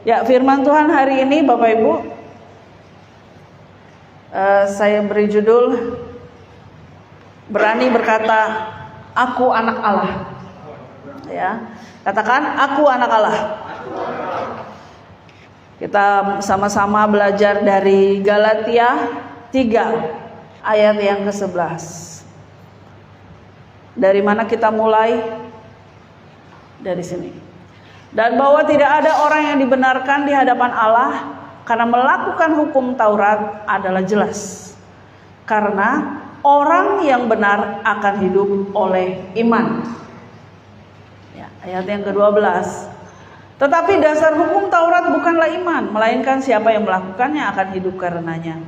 Ya, firman Tuhan hari ini Bapak Ibu, saya beri judul berani berkata, aku anak Allah. Ya, katakan aku anak Allah. Kita sama-sama belajar dari Galatia 3 ayat yang ke-11. Dari mana kita mulai? Dari sini. Dan bahwa tidak ada orang yang dibenarkan di hadapan Allah karena melakukan hukum Taurat adalah jelas. Karena orang yang benar akan hidup oleh iman. Ya, ayat yang ke-12. Tetapi dasar hukum Taurat bukanlah iman, melainkan siapa yang melakukannya akan hidup karenanya.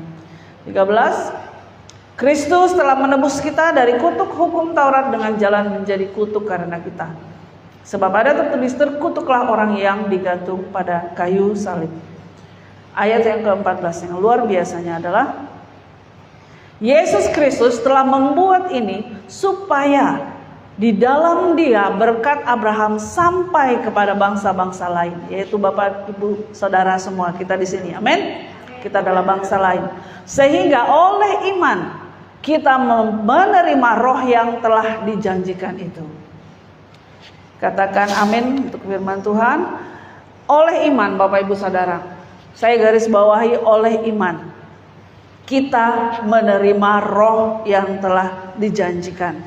13. Kristus telah menebus kita dari kutuk hukum Taurat dengan jalan menjadi kutuk karena kita. Sebab ada tertulis, terkutuklah orang yang digantung pada kayu salib. Ayat yang ke-14 yang luar biasanya adalah Yesus Kristus telah membuat ini supaya di dalam Dia berkat Abraham sampai kepada bangsa-bangsa lain, yaitu Bapak, Ibu, Saudara semua kita di sini. Amin. Kita adalah bangsa lain. Sehingga oleh iman kita menerima roh yang telah dijanjikan itu. Katakan amin untuk firman Tuhan. Oleh iman Bapak Ibu Saudara, saya garis bawahi oleh iman kita menerima roh yang telah dijanjikan.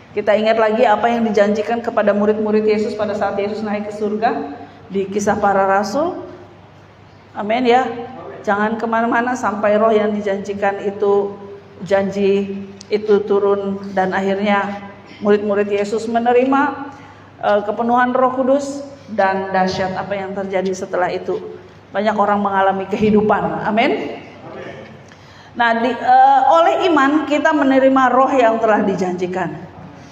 Kita ingat lagi apa yang dijanjikan kepada murid-murid Yesus pada saat Yesus naik ke surga di Kisah Para Rasul. Amin ya. Jangan kemana-mana sampai roh yang dijanjikan itu, janji itu turun, dan akhirnya murid-murid Yesus menerima kepenuhan Roh Kudus, dan dahsyat apa yang terjadi setelah itu. Banyak orang mengalami kehidupan. Amin. Nah, oleh iman kita menerima roh yang telah dijanjikan.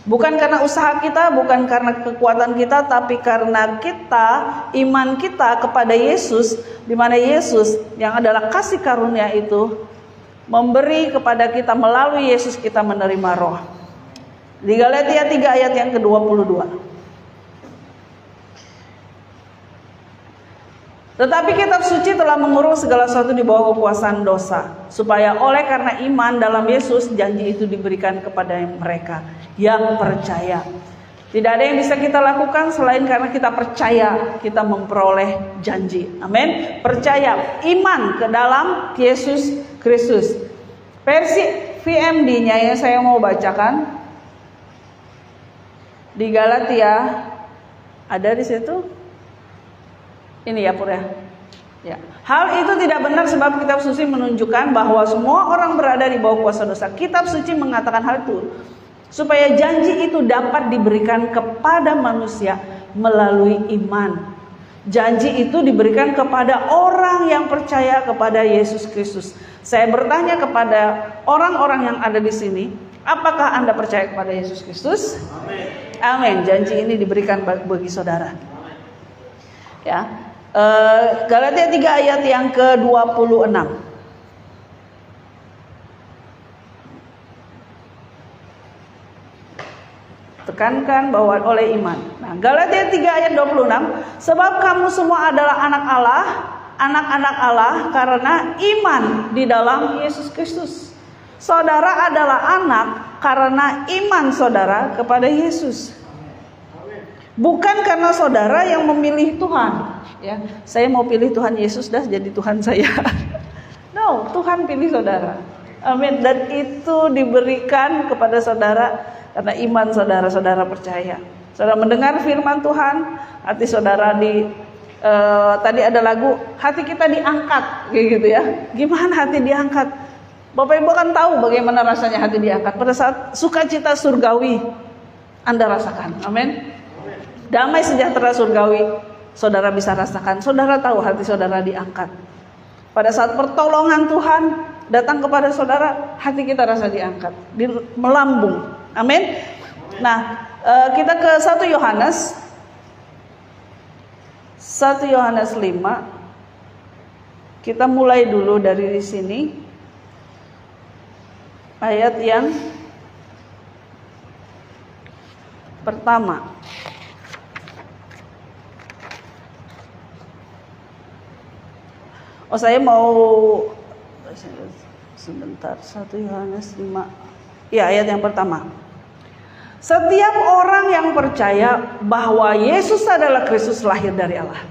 Bukan karena usaha kita, bukan karena kekuatan kita, tapi karena kita, iman kita kepada Yesus, di mana Yesus yang adalah kasih karunia itu memberi kepada kita, melalui Yesus kita menerima roh. Di Galatia 3 ayat yang ke-22. Tetapi kitab suci telah mengurung segala sesuatu di bawah kekuasaan dosa, supaya oleh karena iman dalam Yesus janji itu diberikan kepada mereka yang percaya. Tidak ada yang bisa kita lakukan selain karena kita percaya kita memperoleh janji. Amin. Percaya, iman ke dalam Yesus Kristus. Versi VMD-nya yang saya mau bacakan di Galatia ada di situ. Ini ya Pur ya. Ya. Hal itu tidak benar sebab kitab suci menunjukkan bahwa semua orang berada di bawah kuasa dosa. Kitab suci mengatakan hal itu supaya janji itu dapat diberikan kepada manusia melalui iman. Janji itu diberikan kepada orang yang percaya kepada Yesus Kristus. Saya bertanya kepada orang-orang yang ada di sini, apakah Anda percaya kepada Yesus Kristus? Amin. Amin. Janji ini diberikan bagi saudara. Ya. Galatia 3 ayat yang ke-26. Tekankan bahwa oleh iman. Nah, Galatia 3 ayat 26, sebab kamu semua adalah anak Allah, anak-anak Allah karena iman di dalam Yesus Kristus. Saudara adalah anak karena iman saudara kepada Yesus. Bukan karena saudara yang memilih Tuhan. Ya, saya mau pilih Tuhan Yesus dah jadi Tuhan saya. No, Tuhan pilih saudara. Amin. Dan itu diberikan kepada saudara karena iman saudara. Saudara percaya. Saudara mendengar firman Tuhan, hati saudara tadi ada lagu hati kita diangkat, kayak gitu ya. Gimana hati diangkat? Bapak Ibu kan tahu bagaimana rasanya hati diangkat pada saat sukacita surgawi Anda rasakan. Amin. Damai sejahtera surgawi saudara bisa rasakan. Saudara tahu hati saudara diangkat. Pada saat pertolongan Tuhan datang kepada saudara, hati kita rasa diangkat, melambung. Amin. Nah, kita ke 1 Yohanes 5. Kita mulai dulu dari sini. Ayat yang pertama. Oh, saya mau sebentar, 1 Yohanes 5. Ya, ayat yang pertama. Setiap orang yang percaya bahwa Yesus adalah Kristus lahir dari Allah.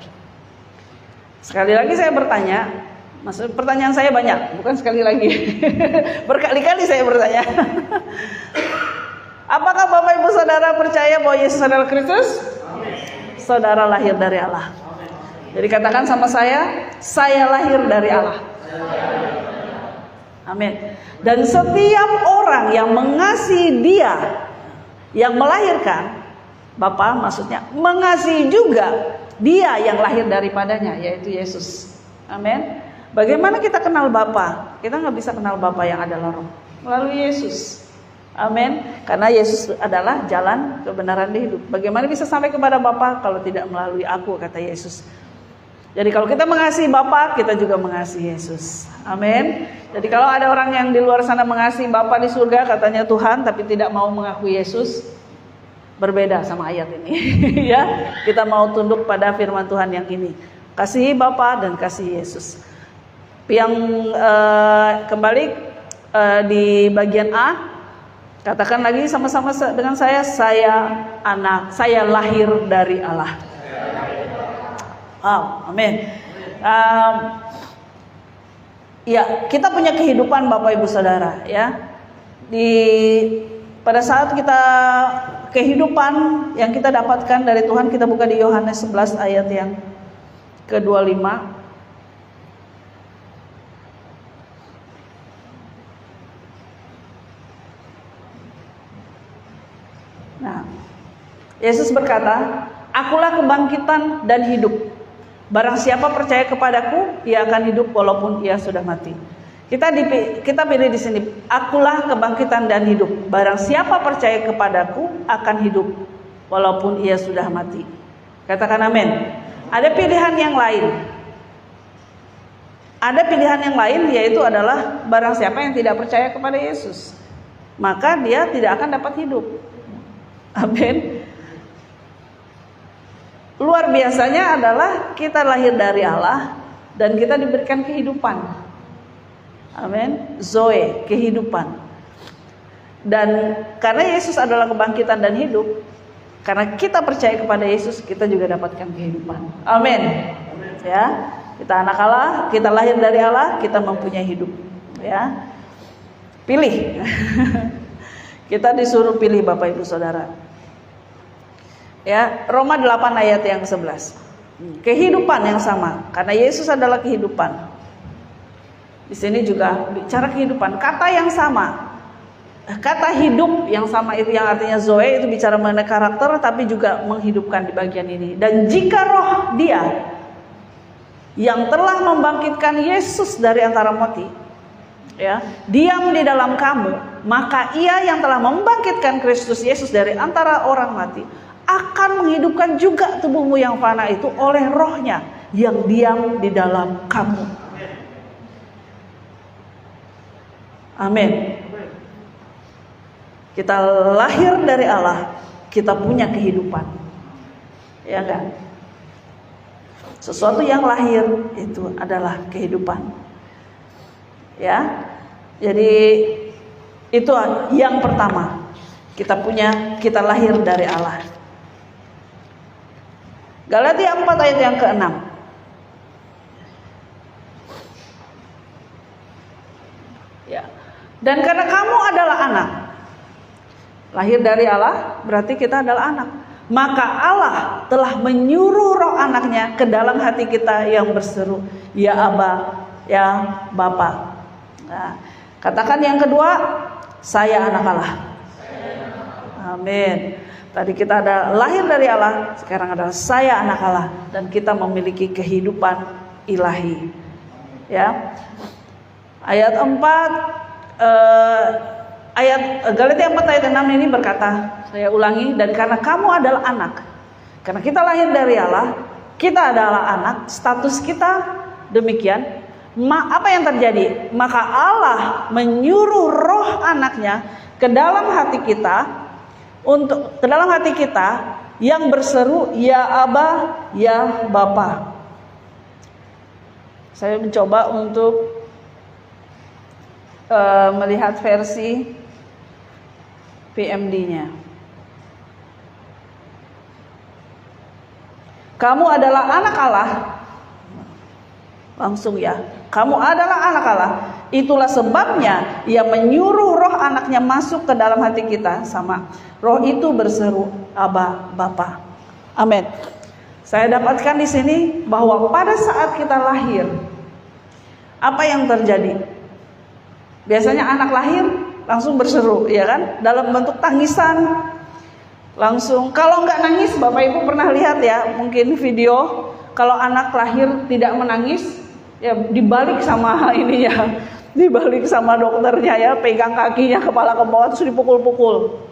Sekali lagi saya bertanya, maksud pertanyaan saya banyak, bukan sekali lagi. Berkali-kali saya bertanya. Apakah Bapak Ibu Saudara percaya bahwa Yesus adalah Kristus? Saudara lahir dari Allah. Jadi katakan sama saya lahir dari Allah. Amin. Dan setiap orang yang mengasihi Dia yang melahirkan, Bapa maksudnya mengasihi juga Dia yang lahir daripadanya, yaitu Yesus. Amin. Bagaimana kita kenal Bapa? Kita nggak bisa kenal Bapa yang adalah Roh melalui Yesus. Amin. Karena Yesus adalah jalan, kebenaran, dan hidup. Bagaimana bisa sampai kepada Bapa kalau tidak melalui aku, kata Yesus. Jadi kalau kita mengasihi Bapa, kita juga mengasihi Yesus. Amin. Jadi kalau ada orang yang di luar sana mengasihi Bapa di surga, katanya Tuhan, tapi tidak mau mengakui Yesus, berbeda sama ayat ini. Ya, kita mau tunduk pada firman Tuhan yang ini. Kasihi Bapa dan kasihi Yesus. Yang kembali di bagian A, katakan lagi sama-sama dengan saya lahir dari Allah. Amin. Ya, kita punya kehidupan Bapak Ibu Saudara, ya. Pada saat kita kehidupan yang kita dapatkan dari Tuhan, kita buka di Yohanes 11 ayat yang ke-25. Nah, Yesus berkata, "Akulah kebangkitan dan hidup. Barang siapa percaya kepadaku, ia akan hidup walaupun ia sudah mati." Kita pilih di sini, akulah kebangkitan dan hidup. Barang siapa percaya kepadaku akan hidup walaupun ia sudah mati. Katakan amin. Ada pilihan yang lain. Ada pilihan yang lain, yaitu adalah barang siapa yang tidak percaya kepada Yesus, maka dia tidak akan dapat hidup. Amin. Luar biasanya adalah kita lahir dari Allah dan kita diberikan kehidupan. Amin. Zoe, kehidupan. Dan karena Yesus adalah kebangkitan dan hidup, karena kita percaya kepada Yesus, kita juga dapatkan kehidupan. Amin. Ya, kita anak Allah, kita lahir dari Allah, kita mempunyai hidup. Ya, pilih. Kita disuruh pilih Bapak Ibu Saudara. Ya, Roma 8 ayat yang 11. Kehidupan yang sama, karena Yesus adalah kehidupan. Di sini juga bicara kehidupan, kata yang sama. Kata hidup yang sama itu yang artinya Zoe, itu bicara mengenai karakter, tapi juga menghidupkan di bagian ini. Dan jika roh Dia yang telah membangkitkan Yesus dari antara mati, ya, diam di dalam kamu, maka Ia yang telah membangkitkan Kristus Yesus dari antara orang mati akan menghidupkan juga tubuhmu yang fana itu oleh rohnya yang diam di dalam kamu. Amin. Kita lahir dari Allah, kita punya kehidupan. Ya kan? Sesuatu yang lahir itu adalah kehidupan. Ya. Jadi itu yang pertama. Kita lahir dari Allah. Galatia 4 ayat yang ke-6. Ya. Dan karena kamu adalah anak, lahir dari Allah, berarti kita adalah anak. Maka Allah telah menyuruh roh anaknya ke dalam hati kita yang berseru, ya Aba, ya Bapa. Nah, katakan yang kedua, saya anak Allah. Amin. Tadi kita ada lahir dari Allah, sekarang adalah saya anak Allah, dan kita memiliki kehidupan ilahi. Ya. Ayat 4 Galatia 4 ayat 6 ini berkata, saya ulangi, dan karena kamu adalah anak. Karena kita lahir dari Allah, kita adalah anak, status kita demikian. Apa yang terjadi? Maka Allah menyuruh roh anaknya ke dalam hati kita, ke dalam hati kita yang berseru, ya Aba, ya Bapa. Saya mencoba untuk melihat versi PMD-nya. Kamu adalah anak Allah. Langsung ya. Kamu adalah anak Allah. Itulah sebabnya Ia menyuruh roh anaknya masuk ke dalam hati kita. Sama. Roh itu berseru, Aba, Bapa. Amin. Saya dapatkan di sini bahwa pada saat kita lahir, apa yang terjadi? Biasanya anak lahir langsung berseru, ya kan? Dalam bentuk tangisan, langsung. Kalau nggak nangis, Bapak Ibu pernah lihat ya, mungkin video. Kalau anak lahir tidak menangis, ya dibalik sama ininya, dibalik sama dokternya ya, pegang kakinya kepala ke bawah terus dipukul-pukul.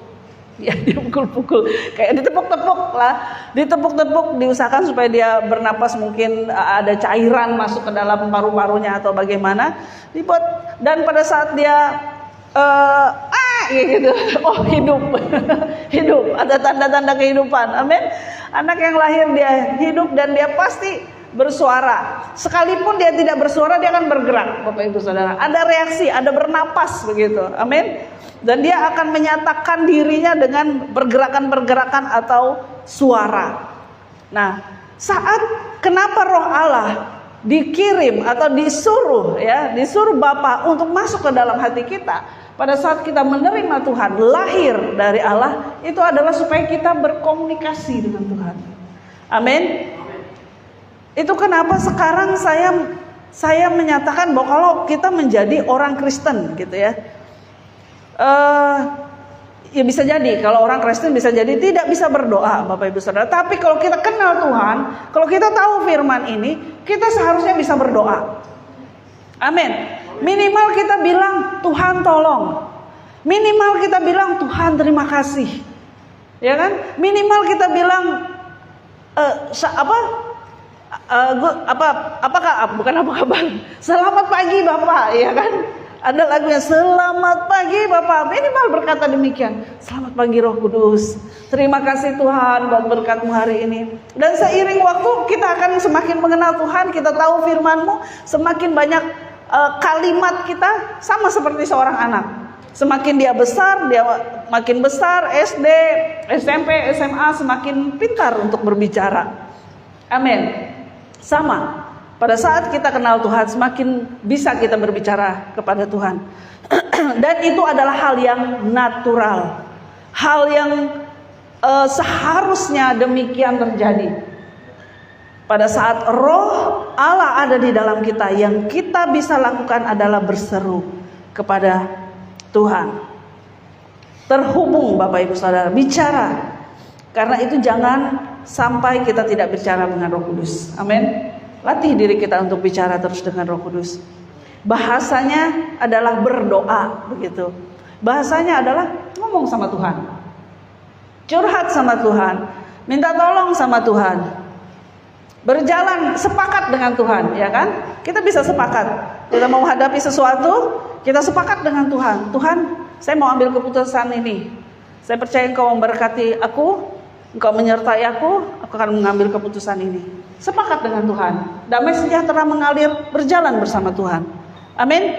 Ya dipukul-pukul, kayak ditepuk-tepuk lah, ditepuk-tepuk, diusahakan supaya dia bernapas, mungkin ada cairan masuk ke dalam paru-parunya atau bagaimana, dibuat. Dan pada saat dia gitu, oh hidup, hidup, ada tanda-tanda kehidupan, amin. Anak yang lahir dia hidup dan dia pasti bersuara. Sekalipun dia tidak bersuara, dia akan bergerak, Bapak Ibu Saudara. Ada reaksi, ada bernapas begitu, amin. Dan dia akan menyatakan dirinya dengan pergerakan-pergerakan atau suara. Nah, saat kenapa Roh Allah dikirim atau disuruh ya, disuruh Bapa untuk masuk ke dalam hati kita. Pada saat kita menerima Tuhan, lahir dari Allah, itu adalah supaya kita berkomunikasi dengan Tuhan. Amin. Itu kenapa sekarang saya menyatakan bahwa kalau kita menjadi orang Kristen gitu ya. Ya bisa jadi kalau orang Kristen bisa jadi tidak bisa berdoa, Bapak Ibu Saudara. Tapi kalau kita kenal Tuhan, kalau kita tahu firman ini, kita seharusnya bisa berdoa. Amin. Minimal kita bilang Tuhan tolong. Minimal kita bilang Tuhan terima kasih. Ya kan? Minimal kita bilang bukan apa kabar. Selamat pagi Bapak, ya kan? Ada lagunya, selamat pagi Bapak. Minimal berkata demikian. Selamat pagi Roh Kudus. Terima kasih Tuhan buat berkat-Mu hari ini. Dan seiring waktu kita akan semakin mengenal Tuhan. Kita tahu firman-Mu. Semakin banyak kalimat kita sama seperti seorang anak. Semakin dia besar, dia makin besar. SD, SMP, SMA semakin pintar untuk berbicara. Amin. Sama. Pada saat kita kenal Tuhan, semakin bisa kita berbicara kepada Tuhan. Dan itu adalah hal yang natural. Hal yang seharusnya demikian terjadi. Pada saat Roh Allah ada di dalam kita, yang kita bisa lakukan adalah berseru kepada Tuhan. Terhubung Bapak Ibu Saudara, bicara. Karena itu jangan sampai kita tidak bicara dengan Roh Kudus. Amin. Latih diri kita untuk bicara terus dengan Roh Kudus. Bahasanya adalah berdoa, begitu. Bahasanya adalah ngomong sama Tuhan. Curhat sama Tuhan, minta tolong sama Tuhan. Berjalan sepakat dengan Tuhan, ya kan? Kita bisa sepakat. Kita mau menghadapi sesuatu, kita sepakat dengan Tuhan. Tuhan, saya mau ambil keputusan ini. Saya percaya Engkau memberkati aku, Engkau menyertai aku akan mengambil keputusan ini. Sepakat dengan Tuhan. Damai sejahtera mengalir, berjalan bersama Tuhan. Amin.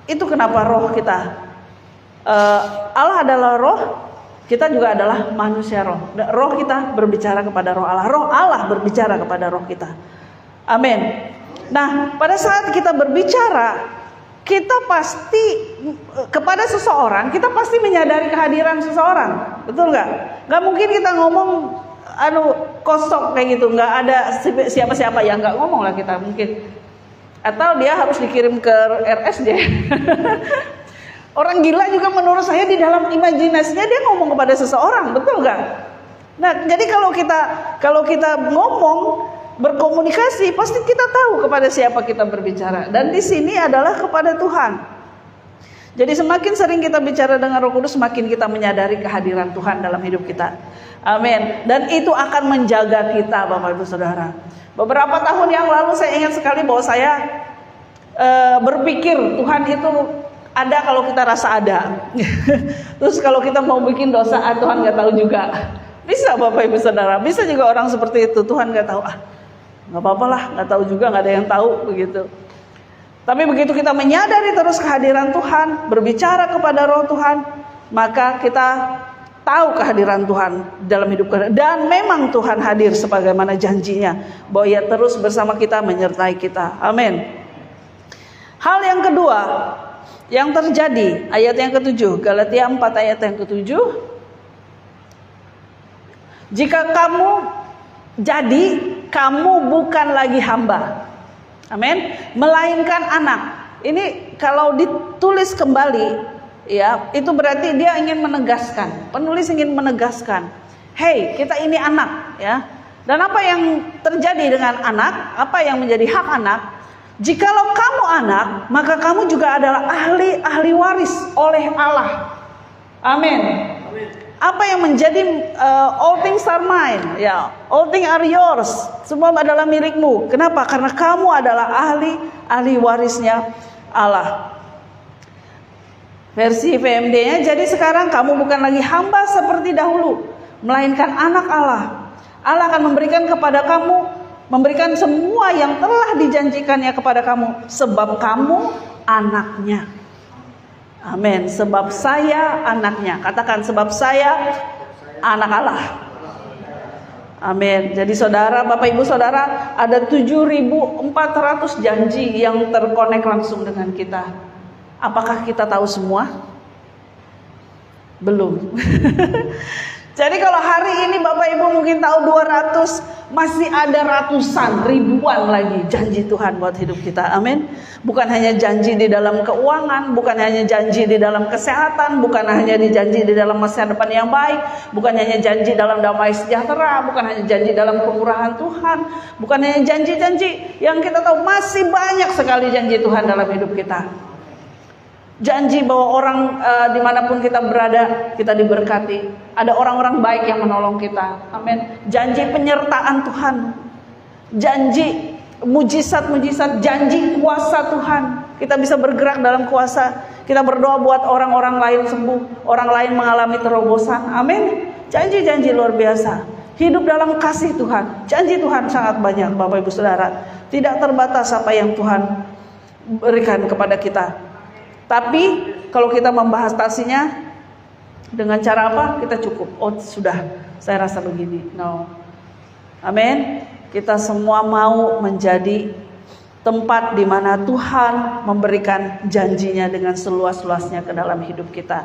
Itu kenapa roh kita. Allah adalah roh, kita juga adalah manusia roh. Roh kita berbicara kepada roh Allah. Roh Allah berbicara kepada roh kita. Amin. Nah, pada saat kita berbicara, kita pasti kepada seseorang, kita pasti menyadari kehadiran seseorang. Betul nggak? Nggak mungkin kita ngomong kosong kayak gitu, nggak ada siapa-siapa, ya nggak ngomong lah kita mungkin. Atau dia harus dikirim ke RSJ. Orang gila juga menurut saya di dalam imajinasinya dia ngomong kepada seseorang, betul nggak? Nah, jadi kalau kita ngomong, berkomunikasi, pasti kita tahu kepada siapa kita berbicara. Dan di sini adalah kepada Tuhan. Jadi semakin sering kita bicara dengan Roh Kudus, semakin kita menyadari kehadiran Tuhan dalam hidup kita. Amin. Dan itu akan menjaga kita, Bapak Ibu Saudara. Beberapa tahun yang lalu saya ingat sekali bahwa saya berpikir Tuhan itu ada kalau kita rasa ada. Terus kalau kita mau bikin dosa, Tuhan nggak tahu juga. Bisa Bapak Ibu Saudara, bisa juga orang seperti itu, Tuhan nggak tahu. Nggak apa-apa lah, nggak tahu juga, nggak ada yang tahu begitu. Tapi begitu kita menyadari terus kehadiran Tuhan, berbicara kepada Roh Tuhan, maka kita tahu kehadiran Tuhan dalam hidup kita. Dan memang Tuhan hadir sebagaimana janjinya, bahwa Ia terus bersama kita, menyertai kita. Amin. Hal yang kedua yang terjadi, ayat yang ke-7, Galatia 4 ayat yang ke-7. Jika kamu bukan lagi hamba, amin, melainkan anak. Ini kalau ditulis kembali, ya, itu berarti dia ingin menegaskan, penulis ingin menegaskan, hey, kita ini anak, ya. Dan apa yang terjadi dengan anak, apa yang menjadi hak anak? Jikalau kamu anak, maka kamu juga adalah ahli waris oleh Allah. Amin. Apa yang menjadi all things are mine, ya, all things are yours, semua adalah milikmu. Kenapa? Karena kamu adalah ahli warisnya Allah. Versi VMD-nya, jadi sekarang kamu bukan lagi hamba seperti dahulu, melainkan anak Allah. Allah akan memberikan kepada kamu, memberikan semua yang telah dijanjikannya kepada kamu, sebab kamu anaknya. Amin. Sebab saya anaknya. Katakan, sebab saya anak Allah. Amin. Jadi saudara, Bapak Ibu Saudara, ada 7.400 janji yang terkonek langsung dengan kita. Apakah kita tahu semua? Belum. Jadi kalau hari ini Bapak Ibu mungkin tahu 200, masih ada ratusan, ribuan lagi janji Tuhan buat hidup kita. Amin. Bukan hanya janji di dalam keuangan, bukan hanya janji di dalam kesehatan, bukan hanya janji di dalam masa depan yang baik, bukan hanya janji dalam damai sejahtera, bukan hanya janji dalam kemurahan Tuhan, bukan hanya janji-janji yang kita tahu, masih banyak sekali janji Tuhan dalam hidup kita. Janji bahwa orang dimanapun kita berada, kita diberkati. Ada orang-orang baik yang menolong kita. Amin. Janji penyertaan Tuhan, janji mujizat-mujizat, janji kuasa Tuhan. Kita bisa bergerak dalam kuasa. Kita berdoa buat orang-orang lain sembuh, orang lain mengalami terobosan. Amin. Janji-janji luar biasa. Hidup dalam kasih Tuhan. Janji Tuhan sangat banyak, Bapak Ibu Saudara. Tidak terbatas apa yang Tuhan berikan kepada kita. Tapi kalau kita membatasinya dengan cara apa? Kita cukup. Oh sudah, saya rasa begini. No. Amin. Kita semua mau menjadi tempat di mana Tuhan memberikan janjinya dengan seluas-luasnya ke dalam hidup kita.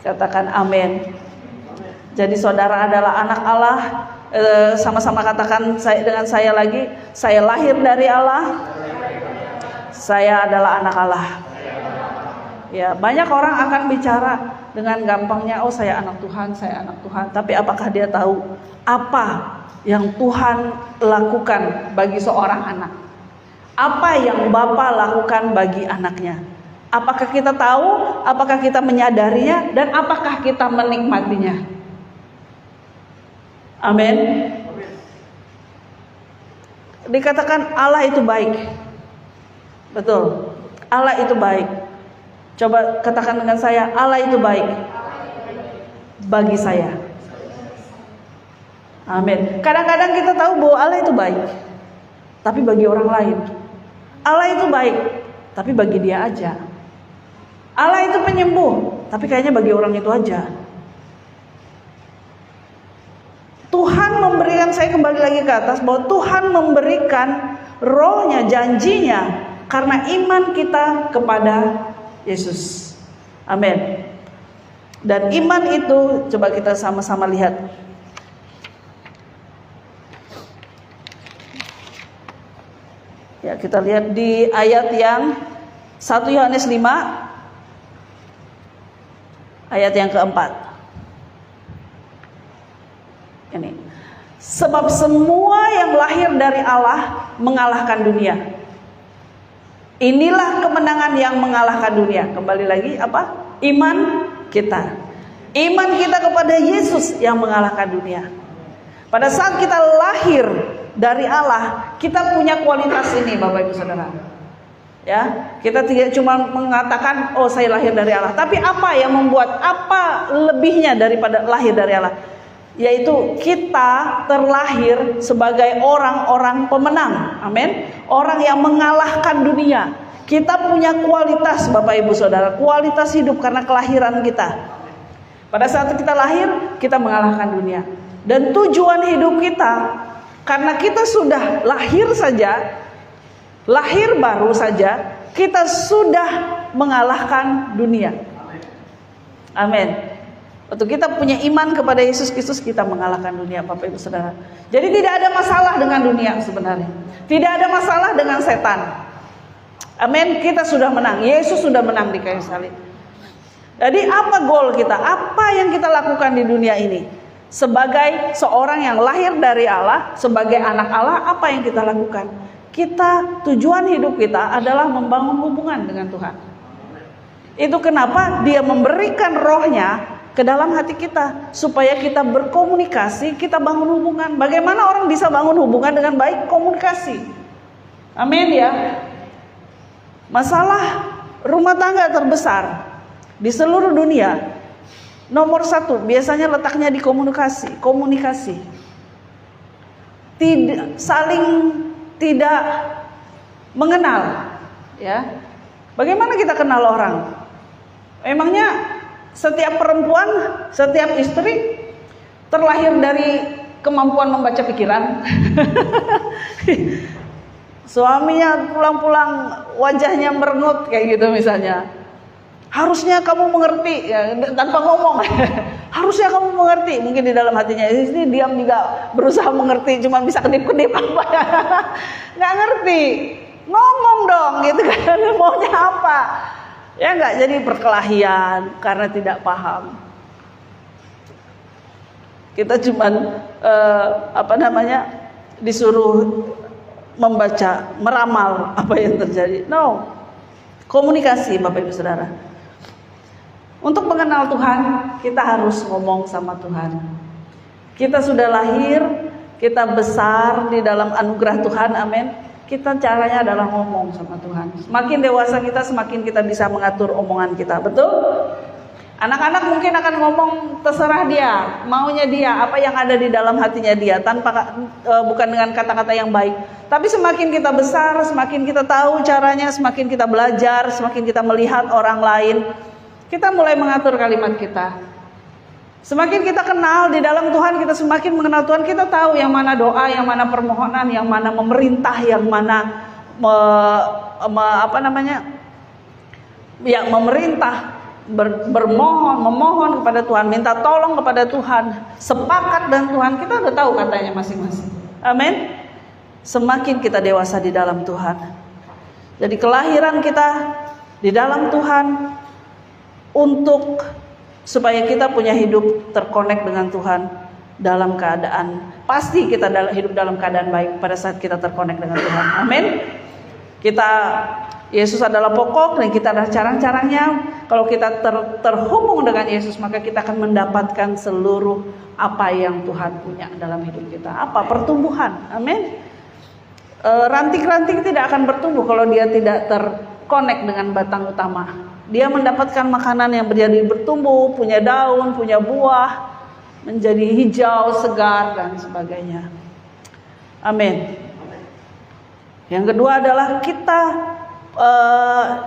Katakan amin. Jadi saudara adalah anak Allah. Sama-sama katakan dengan saya lagi. Saya lahir dari Allah. Saya adalah anak Allah. Ya, banyak orang akan bicara dengan gampangnya, oh saya anak Tuhan, saya anak Tuhan. Tapi apakah dia tahu apa yang Tuhan lakukan bagi seorang anak? Apa yang Bapa lakukan bagi anaknya? Apakah kita tahu? Apakah kita menyadarinya? Dan apakah kita menikmatinya? Amin. Dikatakan Allah itu baik. Betul. Allah itu baik. Coba katakan dengan saya, Allah itu baik bagi saya. Amin. Kadang-kadang kita tahu bahwa Allah itu baik, tapi bagi orang lain. Allah itu baik, tapi bagi dia aja. Allah itu penyembuh, tapi kayaknya bagi orang itu aja. Tuhan memberikan, saya kembali lagi ke atas, bahwa Tuhan memberikan rohnya, janjinya, karena iman kita kepada Yesus. Amin. Dan iman itu, coba kita sama-sama lihat. Ya, kita lihat di ayat yang 1 Yohanes 5 ayat yang keempat. Ini. Sebab semua yang lahir dari Allah mengalahkan dunia. Inilah kemenangan yang mengalahkan dunia. Kembali lagi apa? Iman kita. Iman kita kepada Yesus yang mengalahkan dunia. Pada saat kita lahir dari Allah, kita punya kualitas ini, Bapak Ibu Saudara. Ya, kita tidak cuma mengatakan, oh saya lahir dari Allah. Tapi apa yang membuat, apa lebihnya daripada lahir dari Allah? yaitu kita terlahir sebagai orang-orang pemenang. Amin. Orang yang mengalahkan dunia. Kita punya kualitas, Bapak Ibu Saudara, kualitas hidup karena kelahiran kita. Pada saat kita lahir, kita mengalahkan dunia. Dan tujuan hidup kita, karena kita sudah lahir saja, lahir baru saja, kita sudah mengalahkan dunia. Amin. Waktu kita punya iman kepada Yesus Kristus, kita mengalahkan dunia, Bapak Ibu Saudara. Jadi tidak ada masalah dengan dunia sebenarnya. Tidak ada masalah dengan setan. Amin. Kita sudah menang. Yesus sudah menang di kayu salib. Jadi apa goal kita? Apa yang kita lakukan di dunia ini? Sebagai seorang yang lahir dari Allah, sebagai anak Allah, apa yang kita lakukan? Tujuan hidup kita adalah membangun hubungan dengan Tuhan. Itu kenapa Dia memberikan rohnya ke dalam hati kita, supaya kita berkomunikasi, kita bangun hubungan. Bagaimana orang bisa bangun hubungan dengan baik? Komunikasi. Amin ya. Masalah rumah tangga terbesar di seluruh dunia, nomor satu biasanya letaknya di komunikasi. Saling tidak mengenal, ya. Bagaimana kita kenal orang? Emangnya setiap perempuan, setiap istri terlahir dari kemampuan membaca pikiran? Suaminya pulang-pulang wajahnya merengut kayak gitu misalnya. Harusnya kamu mengerti, ya, tanpa ngomong. Harusnya kamu mengerti. Mungkin di dalam hatinya ini diam juga berusaha mengerti, cuma bisa kedip-kedip apa. Nggak ngerti. Ngomong dong gitu kan, maunya apa? Ya nggak, jadi perkelahian karena tidak paham. Kita cuman disuruh membaca, meramal apa yang terjadi. No, komunikasi, Bapak Ibu Saudara. Untuk mengenal Tuhan, kita harus ngomong sama Tuhan. Kita sudah lahir, kita besar di dalam anugerah Tuhan, amin. Kita caranya adalah ngomong sama Tuhan. Semakin dewasa kita, semakin kita bisa mengatur omongan kita. Betul? Anak-anak mungkin akan ngomong terserah dia, maunya dia, apa yang ada di dalam hatinya dia, bukan dengan kata-kata yang baik. Tapi semakin kita besar, semakin kita tahu caranya, semakin kita belajar, semakin kita melihat orang lain, kita mulai mengatur kalimat kita. Semakin kita kenal di dalam Tuhan, kita semakin mengenal Tuhan, kita tahu yang mana doa, yang mana permohonan, yang mana memerintah, yang mana memerintah, memohon kepada Tuhan, minta tolong kepada Tuhan, sepakat dengan Tuhan. Kita udah tahu katanya masing-masing. Amin. Semakin kita dewasa di dalam Tuhan. Jadi kelahiran kita di dalam Tuhan supaya kita punya hidup terkonek dengan Tuhan dalam keadaan, pasti kita hidup dalam keadaan baik pada saat kita terkonek dengan Tuhan. Amin. Yesus adalah pokok dan kita adalah carang-carangnya. Kalau kita terhubung dengan Yesus, maka kita akan mendapatkan seluruh apa yang Tuhan punya dalam hidup kita. Apa? Pertumbuhan. Amin. Ranting-ranting tidak akan bertumbuh kalau dia tidak terkonek dengan batang utama. Dia mendapatkan makanan yang menjadi bertumbuh, punya daun, punya buah, menjadi hijau, segar, dan sebagainya. Amin. Yang kedua adalah kita,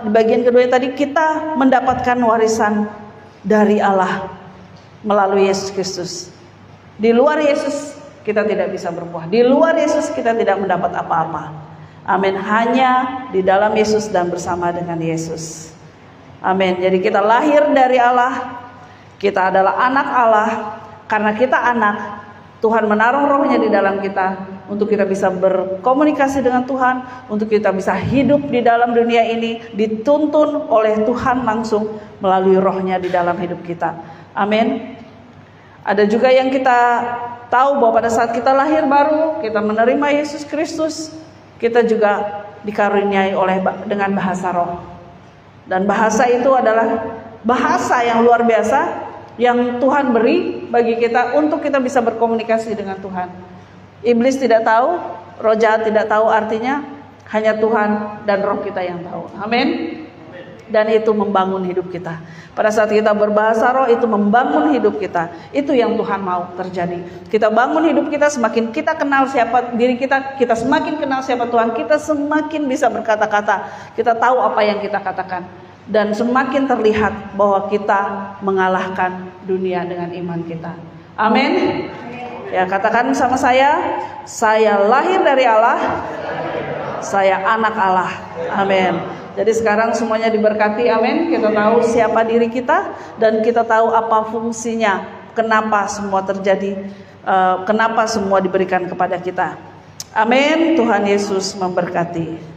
di bagian kedua tadi, kita mendapatkan warisan dari Allah melalui Yesus Kristus. Di luar Yesus kita tidak bisa berbuah. Di luar Yesus kita tidak mendapat apa-apa. Amin. Hanya di dalam Yesus dan bersama dengan Yesus. Amin. Jadi kita lahir dari Allah, kita adalah anak Allah. Karena kita anak, Tuhan menaruh rohnya di dalam kita untuk kita bisa berkomunikasi dengan Tuhan, untuk kita bisa hidup di dalam dunia ini, dituntun oleh Tuhan langsung melalui rohnya di dalam hidup kita. Amin. Ada juga yang kita tahu bahwa pada saat kita lahir baru, kita menerima Yesus Kristus, kita juga dikaruniai dengan bahasa roh. Dan bahasa itu adalah bahasa yang luar biasa yang Tuhan beri bagi kita untuk kita bisa berkomunikasi dengan Tuhan. Iblis tidak tahu, roh jahat tidak tahu artinya, hanya Tuhan dan roh kita yang tahu. Amin. Dan itu membangun hidup kita. Pada saat kita berbahasa roh, itu membangun hidup kita. Itu yang Tuhan mau terjadi. Kita bangun hidup kita, semakin kita kenal siapa diri kita, kita semakin kenal siapa Tuhan, kita semakin bisa berkata-kata. Kita tahu apa yang kita katakan. Dan semakin terlihat bahwa kita mengalahkan dunia dengan iman kita. Amin. Ya, katakan sama saya lahir dari Allah, saya anak Allah. Amin. Jadi sekarang semuanya diberkati, amin. Kita tahu siapa diri kita dan kita tahu apa fungsinya. Kenapa semua terjadi, kenapa semua diberikan kepada kita. Amin. Tuhan Yesus memberkati.